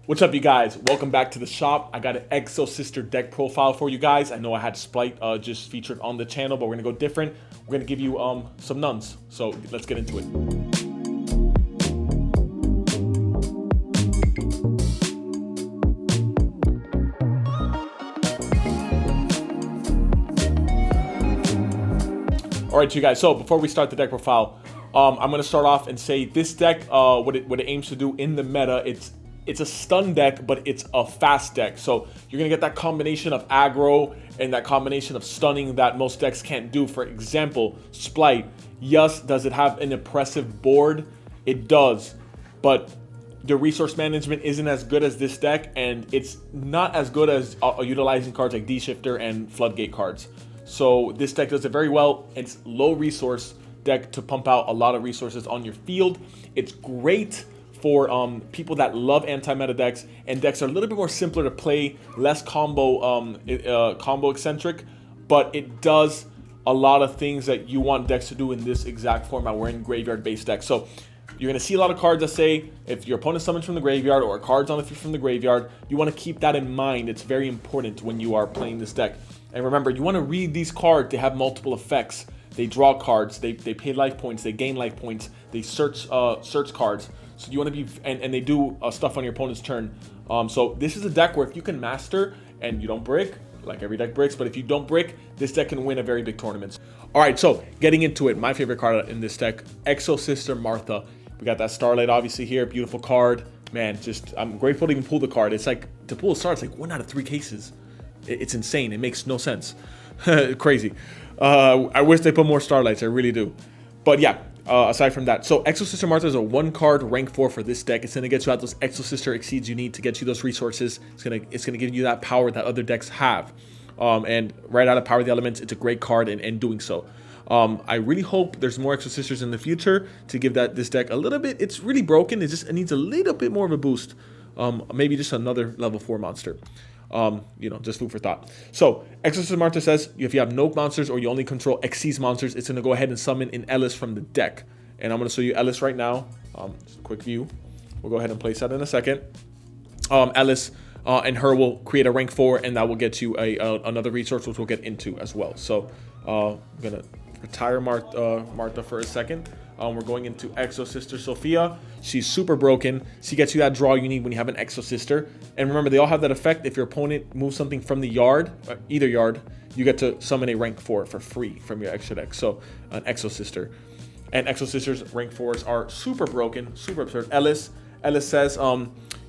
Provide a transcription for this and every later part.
What's up, you guys? Welcome back to the shop. I got an Exosister deck profile for you guys. I know I had Splight just featured on the channel, but we're gonna go different. We're gonna give you some nuns. So let's get into it. All right, you guys. So before we start the deck profile, I'm gonna start off and say this deck, what it aims to do in the meta, it's a stun deck, but it's a fast deck. So you're gonna get that combination of aggro and that combination of stunning that most decks can't do. For example, Splight. Yes, does it have an impressive board? It does, but the resource management isn't as good as this deck, and it's not as good as utilizing cards like D-Shifter and Floodgate cards. So this deck does it very well. It's low resource deck to pump out a lot of resources on your field. It's great for people that love anti-meta decks, and decks are a little bit more simpler to play, less combo eccentric, but it does a lot of things that you want decks to do in this exact format. We're in graveyard-based decks. So you're going to see a lot of cards that say if your opponent summons from the graveyard or cards on the field from the graveyard, you want to keep that in mind. It's very important when you are playing this deck. And remember, you want to read these cards. They have multiple effects. They draw cards, they pay life points, they gain life points, they search cards. So you want to be, and they do stuff on your opponent's turn. So this is a deck where if you can master and you don't brick, like every deck bricks, but if you don't brick, this deck can win a very big tournament. All right, so getting into it, my favorite card in this deck, Exosister Martha. We got that Starlight obviously here, beautiful card. Man, just I'm grateful to even pull the card. It's like, to pull a star, it's like 1 out of 3 cases. It's insane, it makes no sense. Crazy. I wish they put more Starlights, I really do. But yeah, aside from that, so Exosister Martha is a 1-card rank 4 for this deck. It's gonna get you out those Exosister Exceeds you need to get you those resources. It's gonna give you that power that other decks have. And right out of Power of the Elements, it's a great card in doing so. I really hope there's more Exosisters in the future to give this deck a little bit. It's really broken. It needs a little bit more of a boost. Maybe just another level 4 monster. Just food for thought. So Exosister Martha says if you have no monsters or you only control Xyz monsters, it's going to go ahead and summon in Ellis from the deck. And I'm going to show you Ellis right now. Just a quick view. We'll go ahead and place that in a second. Ellis and her will create a rank 4, and that will get you another resource, which we'll get into as well. So I'm going to retire Martha for a second. We're going into Exosister Sophia. She's super broken. She gets you that draw you need when you have an Exosister. And remember, they all have that effect. If your opponent moves something from the yard, either yard, you get to summon a rank 4 for free from your extra deck. So an Exosister. And Exosisters rank 4s are super broken, super absurd. Ellis says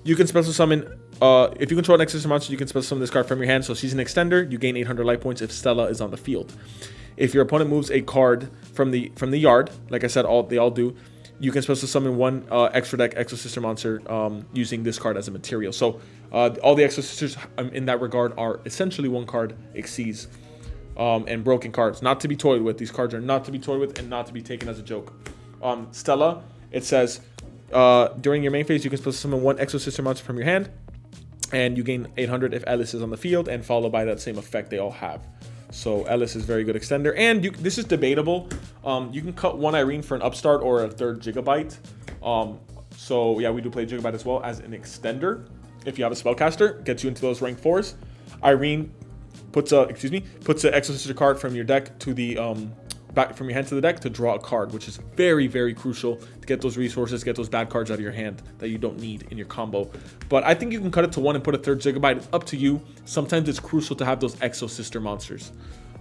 you can special summon, if you control an Exosister monster, you can special summon this card from your hand. So she's an extender. You gain 800 life points if Stella is on the field. If your opponent moves a card from the yard, like I said, they all do, you can special summon 1 extra deck Exosister monster using this card as a material. So all the Exosisters in that regard are essentially 1-card Xyz and broken cards, not to be toyed with. These cards are not to be toyed with and not to be taken as a joke. Stella, it says during your main phase, you can special summon 1 Exosister monster from your hand, and you gain 800 if Ellis is on the field, and followed by that same effect they all have. So Ellis is very good extender, and this is debatable. You can cut 1 Irene for an upstart or a 3rd Gigabyte. So yeah, we do play Gigabyte as well as an extender. If you have a spellcaster, gets you into those rank 4s. Irene puts an Exosister card from your deck to the back from your hand to the deck to draw a card, which is very, very crucial to get those resources, get those bad cards out of your hand that you don't need in your combo. But I think you can cut it to 1 and put a 3rd Gigabyte. It's up to you. Sometimes it's crucial to have those Exosister monsters.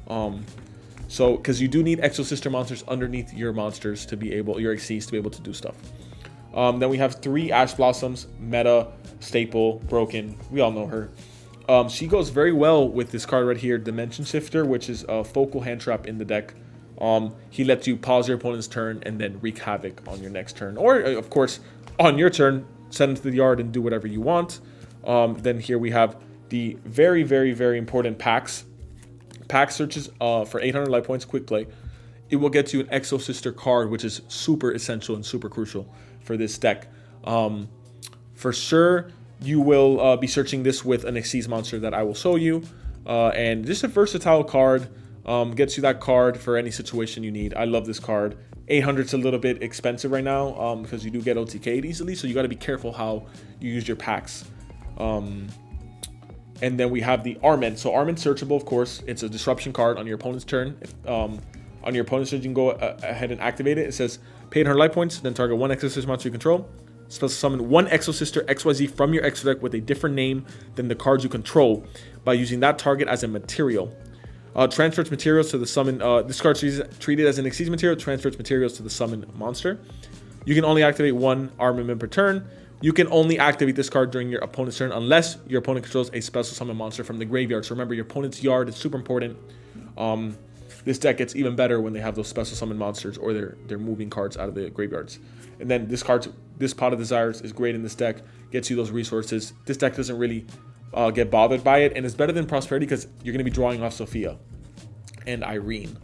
Because you do need Exosister monsters underneath your monsters to be able, your Xyz to be able to do stuff. Then we have 3 Ash Blossoms, meta, staple, broken. We all know her. She goes very well with this card right here, Dimension Shifter, which is a focal hand trap in the deck. He lets you pause your opponent's turn and then wreak havoc on your next turn. Or, of course, on your turn, send him to the yard and do whatever you want. Then here we have the very, very, very important packs. Pack searches for 800 life points, quick play. It will get you an Exosister card, which is super essential and super crucial for this deck. For sure, you will be searching this with an Xyz monster that I will show you. And just a versatile card. Gets you that card for any situation you need. I love this card. 800's a little bit expensive right now because you do get OTK'd easily, so you got to be careful how you use your packs. And then we have the Arment. So Arment searchable, of course. It's a disruption card on your opponent's turn. On your opponent's turn, you can go ahead and activate it. It says pay 800 life points, then target one Exosister monster you control. Special summon one Exosister XYZ from your extra deck with a different name than the cards you control by using that target as a material. Transfer its materials to the summon. This card is treated as an Exceeds material. Transfer its materials to the summon monster. You can only activate one armament per turn. You can only activate this card during your opponent's turn unless your opponent controls a special summon monster from the graveyard. So remember, your opponent's yard is super important. This deck gets even better when they have those special summon monsters or they're moving cards out of the graveyards. And then this Pot of Desires is great in this deck. Gets you those resources. This deck doesn't really get bothered by it, and it's better than Prosperity because you're going to be drawing off Sophia and Irene.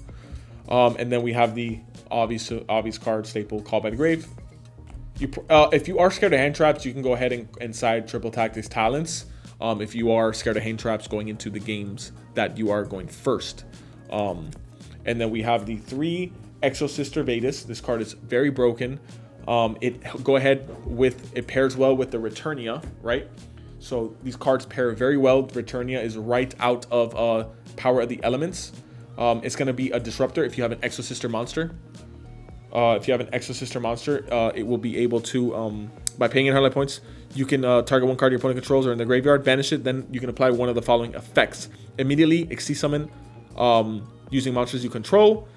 And then we have the obvious card staple, Call by the Grave. If you are scared of hand traps, you can go ahead and side Triple Tactics Talents. If you are scared of hand traps going into the games that you are going first. And then we have the 3 Exosister Vetus. This card is very broken. It pairs well with the Returnia, right? So these cards pair very well. Returnia is right out of Power of the Elements. It's going to be a disruptor if you have an Exosister monster. It will be able to, by paying in highlight points, you can target one card your opponent controls or in the graveyard, banish it, then you can apply one of the following effects. Immediately, Exceed summon using monsters you control,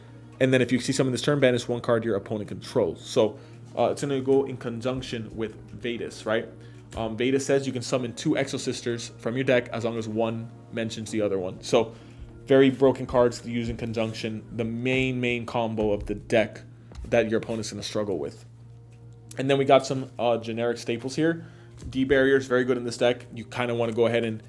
and then if you Exceed summon this turn, banish one card your opponent controls. So it's going to go in conjunction with Vetus, right? Vetus says you can summon 2 Exosisters from your deck as long as one mentions the other one. So very broken cards to use in conjunction, the main combo of the deck that your opponent's going to struggle with. And then we got some generic staples here. D-Barrier is very good in this deck. You kind of want to go ahead and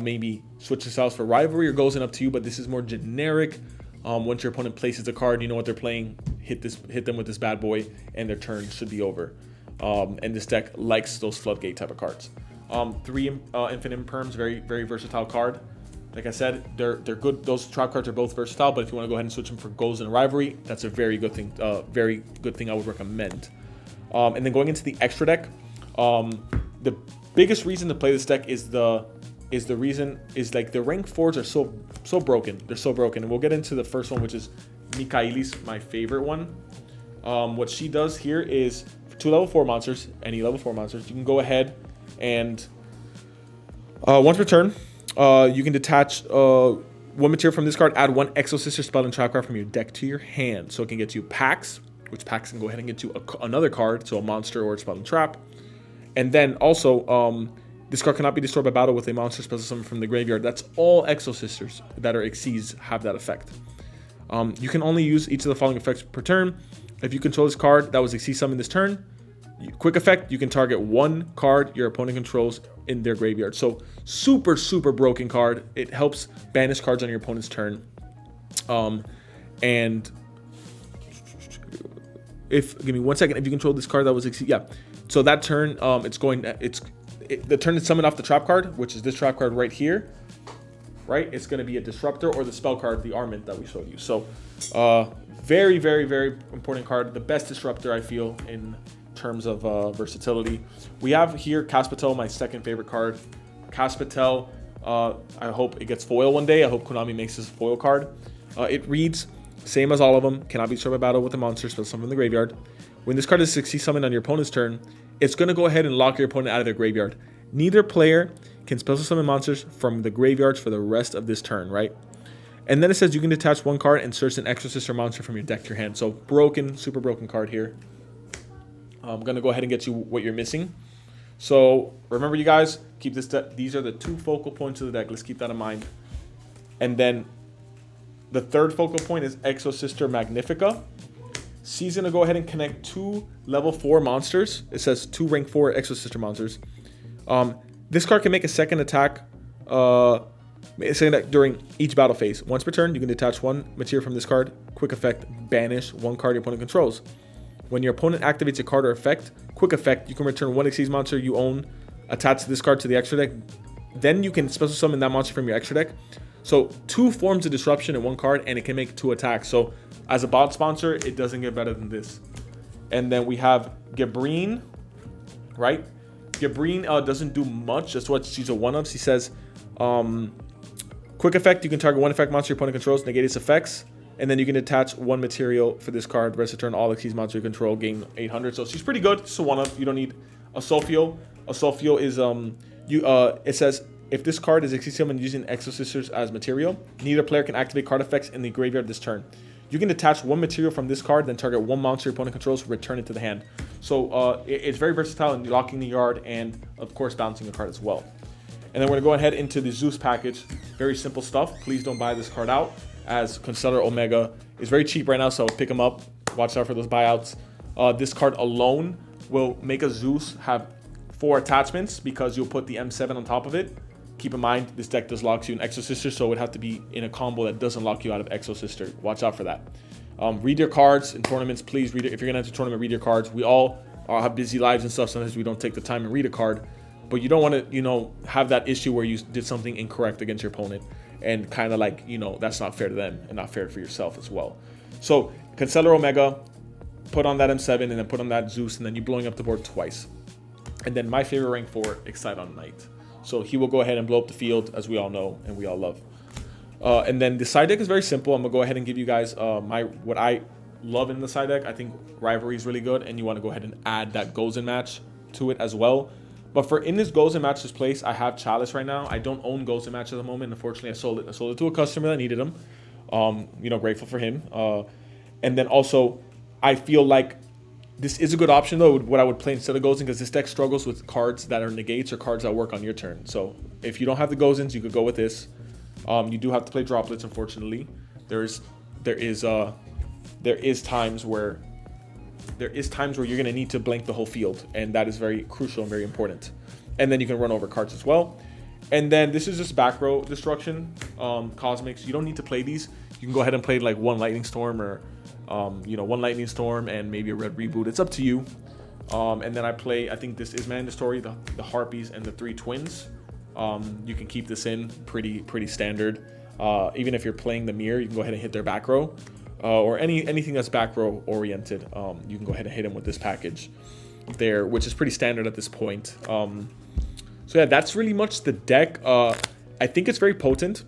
maybe switch this out for Rivalry or goes in up to you, but this is more generic. Once your opponent places a card, you know what they're playing, hit them with this bad boy, and their turn should be over. And this deck likes those Floodgate type of cards. 3 Infinite Imperms, very versatile card. Like I said, they're good. Those trap cards are both versatile, but if you want to go ahead and switch them for goals and Rivalry, that's a very good thing. Very good thing I would recommend. And then going into the extra deck, the biggest reason to play this deck is the rank 4s are so broken. They're so broken, and we'll get into the first one, which is Mikaelis, my favorite one. What she does here is for 2 level 4 monsters, any level 4 monsters, you can go ahead and once per turn, you can detach one material from this card, add 1 Exosister spell and trap card from your deck to your hand. So it can get you packs, which packs can go ahead and get you another card, so a monster or a spell and trap. And then also, this card cannot be destroyed by battle with a monster special summon from the graveyard. That's all Exosisters that are Exceeds have that effect. You can only use each of the following effects per turn. If you control this card that was Exceed summoned this turn, quick effect, you can target 1 card your opponent controls in their graveyard. So super broken card. It helps banish cards on your opponent's turn. And give me 1 second. If you control this card that was Exceed, yeah. So that turn, the turn is summoned off the trap card, which is this trap card right here. Right, it's going to be a disruptor or the spell card, the Arment that we showed you. So, very important card. The best disruptor I feel in terms of versatility. We have here Caspatel, my second favorite card. Caspatel, I hope it gets foil one day. I hope Konami makes this a foil card. It reads, same as all of them, cannot be destroyed by battle with a monster, spell summon from the graveyard. When this card is Exceed summoned on your opponent's turn, it's going to go ahead and lock your opponent out of their graveyard. Neither player can special summon monsters from the graveyards for the rest of this turn, right? And then it says you can detach 1 card and search an Exosister monster from your deck to your hand. So super broken card here. I'm going to go ahead and get you what you're missing. So remember, you guys, keep this. These are the 2 focal points of the deck. Let's keep that in mind. And then the third focal point is Exosister Magnifica. She's going to go ahead and connect 2 level 4 monsters. It says 2 rank 4 Exosister monsters. This card can make a second attack during each battle phase. Once per turn, you can detach 1 material from this card. Quick effect, banish 1 card your opponent controls. When your opponent activates a card or effect, quick effect, you can return 1 Exceeds monster you own attached to this card to the extra deck. Then you can special summon that monster from your extra deck. So 2 forms of disruption in 1 card, and it can make 2 attacks. So as a bot sponsor, it doesn't get better than this. And then we have Gabrine, right? Gabrine doesn't do much. That's what she's a one-of. He says, quick effect, you can target one effect monster your opponent controls, negate its effects, and then you can attach one material for this card. Rest of turn, all keys monster you control gain 800. So she's pretty good. It's a one-of. You don't need a Sophio. A Sophio is, it says, if this card is Exosister and using Exosisters as material, neither player can activate card effects in the graveyard this turn. You can detach one material from this card, then target one monster your opponent controls, return it to the hand. So it's very versatile in locking the yard and, of course, bouncing a card as well. And then we're going to go ahead into the Zeus package. Very simple stuff. Please don't buy this card out, as Constellar Omega is very cheap right now, so pick them up. Watch out for those buyouts. This card alone will make a Zeus have 4 attachments because you'll put the M7 on top of it. Keep in mind, this deck does lock you in Exosister, so it would have to be in a combo that doesn't lock you out of Exosister. Watch out for that. Read your cards in tournaments. Please read it. If you're going to enter a tournament, read your cards. We all have busy lives and stuff. Sometimes we don't take the time and read a card. But you don't want to, have that issue where you did something incorrect against your opponent. And kind of like, that's not fair to them and not fair for yourself as well. So, Constellar Omega, put on that M7 and then put on that Zeus, and then you're blowing up the board twice. And then my favorite rank 4, Exciton Knight. So he will go ahead and blow up the field, as we all know and we all love. And then the side deck is very simple. I'm going to go ahead and give you guys what I love in the side deck. I think Rivalry is really good, and you want to go ahead and add that Gozen match to it as well. But for in this Gozen matches place, I have Chalice right now. I don't own Gozen match at the moment. Unfortunately, I sold it to a customer that needed them. Grateful for him. And then also, I feel like this is a good option, though, what I would play instead of Gozen, because this deck struggles with cards that are negates or cards that work on your turn. So if you don't have the Gozens, you could go with this. You do have to play droplets, unfortunately. There is times where you're going to need to blank the whole field, and that is very crucial and very important. And then you can run over cards as well. And then this is just back row destruction, cosmics. You don't need to play these. You can go ahead and play like one Lightning Storm or one Lightning Storm and maybe a red reboot. It's up to you. And then I think this is Man in the Story, the Harpies and the 3 Twins. You can keep this in pretty standard. Even if you're playing the Mirror, you can go ahead and hit their back row. Or anything that's back row oriented, you can go ahead and hit them with this package there, which is pretty standard at this point. So yeah, that's really much the deck. I think it's very potent.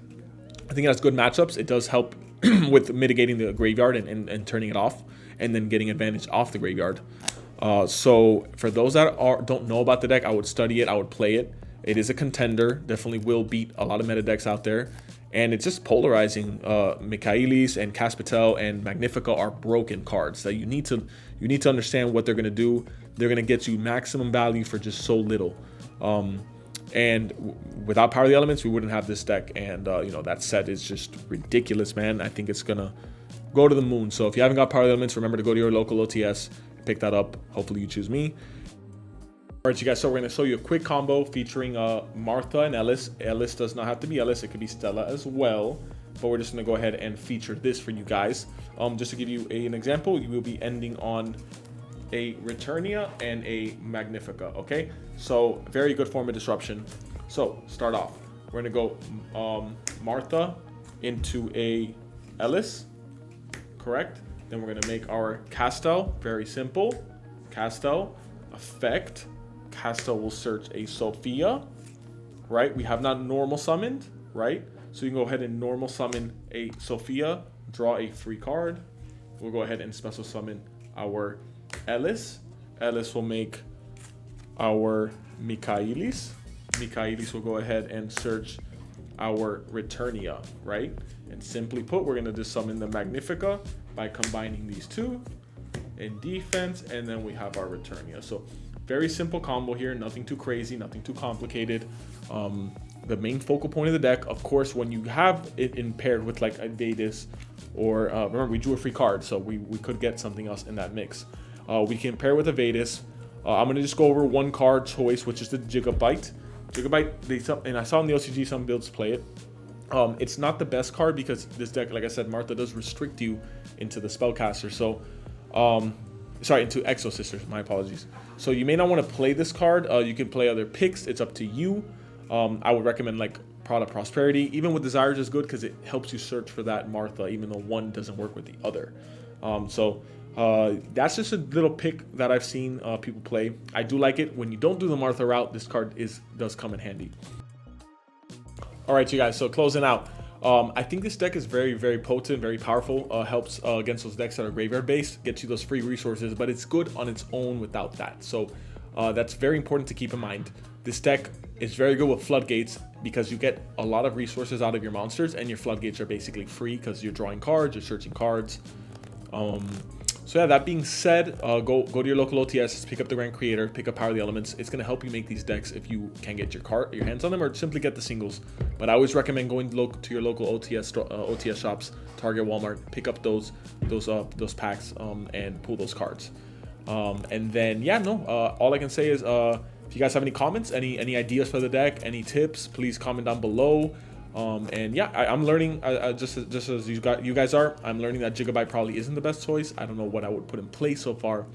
I think it has good matchups. It does help with mitigating the graveyard and turning it off, and then getting advantage off the graveyard. So for those that don't know about the deck, I would study it. I would play it. It is a contender. Definitely will beat a lot of meta decks out there. And it's just polarizing. Michaelis and Caspitel and Magnifica are broken cards that you need to understand what they're going to do. They're going to get you maximum value for just so little. And without Power of the Elements, we wouldn't have this deck. And, that set is just ridiculous, man. I think it's going to go to the moon. So if you haven't got Power of the Elements, remember to go to your local OTS, pick that up. Hopefully you choose me. All right, you guys, so we're going to show you a quick combo featuring Martha and Ellis. Ellis does not have to be Ellis. It could be Stella as well. But we're just going to go ahead and feature this for you guys. Just to give you an example, you will be ending on a Returnia and a Magnifica, okay? So very good form of disruption. So start off. We're going to go Martha into a Ellis, correct? Then we're going to make our Castel, very simple. Castel, effect. Castel will search a Sophia, right? We have not normal summoned, right? So you can go ahead and normal summon a Sophia, draw a free card. We'll go ahead and special summon our Ellis. Ellis will make our Michaelis. Michaelis will go ahead and search our Returnia, right? And simply put, we're going to just summon the Magnifica by combining these two in defense, and then we have our Returnia. So very simple combo here, nothing too crazy, nothing too complicated. The main focal point of the deck, of course, when you have it paired with like a Daedus, or remember we drew a free card, so we could get something else in that mix. We can pair with a Vadis. I'm going to just go over one card choice, which is the Gigabyte. Gigabyte, and I saw in the OCG some builds play it. It's not the best card because this deck, like I said, Martha does restrict you into the Spellcaster. So, into Exosisters, my apologies. So you may not want to play this card. You can play other picks. It's up to you. I would recommend like Product Prosperity. Even with Desires is good because it helps you search for that Martha, even though one doesn't work with the other. So That's just a little pick that I've seen people play. I do like it. When you don't do the Martha route, this card does come in handy. All right, you guys, so closing out. I think this deck is very, very potent, very powerful. Helps against those decks that are graveyard based, gets you those free resources, but it's good on its own without that. So that's very important to keep in mind. This deck is very good with floodgates because you get a lot of resources out of your monsters, and your floodgates are basically free because you're drawing cards, you're searching cards. So yeah, that being said, go to your local OTS, pick up the Grand Creator, pick up Power of the Elements. It's going to help you make these decks if you can get your hands on them, or simply get the singles. But I always recommend going to your local OTS shops, Target, Walmart, pick up those packs and pull those cards. And then yeah, all I can say is if you guys have any comments, any ideas for the deck, any tips, please comment down below. And yeah, I'm learning just as you guys are. I'm learning that Gigabyte probably isn't the best choice. I don't know what I would put in place so far,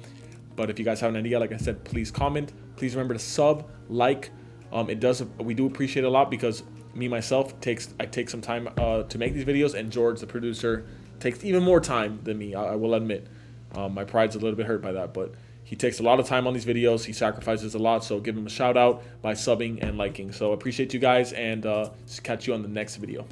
but if you guys have an idea, like I said, please comment. Please remember to sub, like. We do appreciate it a lot, because me myself I take some time to make these videos, and George, the producer, takes even more time than me. I will admit. My pride's a little bit hurt by that, but he takes a lot of time on these videos. He sacrifices a lot, so give him a shout out by subbing and liking. So appreciate you guys, and catch you on the next video.